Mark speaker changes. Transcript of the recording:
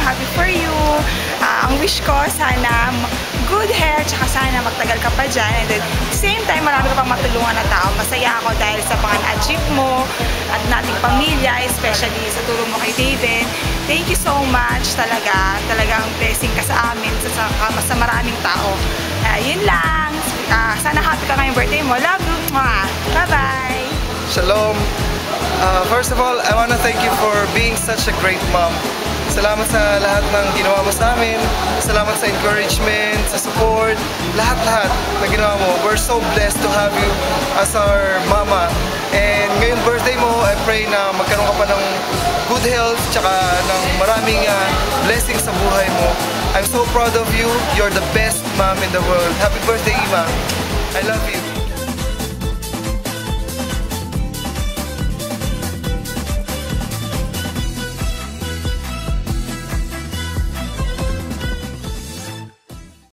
Speaker 1: happy for you. Ang wish ko, sana good hair, tsaka sana magtagal ka pa dyan. And then, same time, marami ka pang matulungan na tao. Masaya ako dahil sa mga na-achieve mo at nating pamilya, especially sa tulong mo kay David. Thank you so much talaga. Talagang blessing ka sa amin, sa maraming tao. Yun lang. Sana happy ka ngayong birthday mo. Love you. Bye-bye.
Speaker 2: Shalom. First of all, I want to thank you for being such a great mom. Salamat sa lahat ng ginawa mo sa amin. Salamat sa encouragement, sa support, lahat-lahat na ginawa mo. We're so blessed to have you as our mama. And ngayong birthday mo, I pray na magkaroon ka pa ng good health, tsaka ng maraming blessings sa buhay mo. I'm so proud of you. You're the best mom in the world. Happy birthday, Ima. I love you.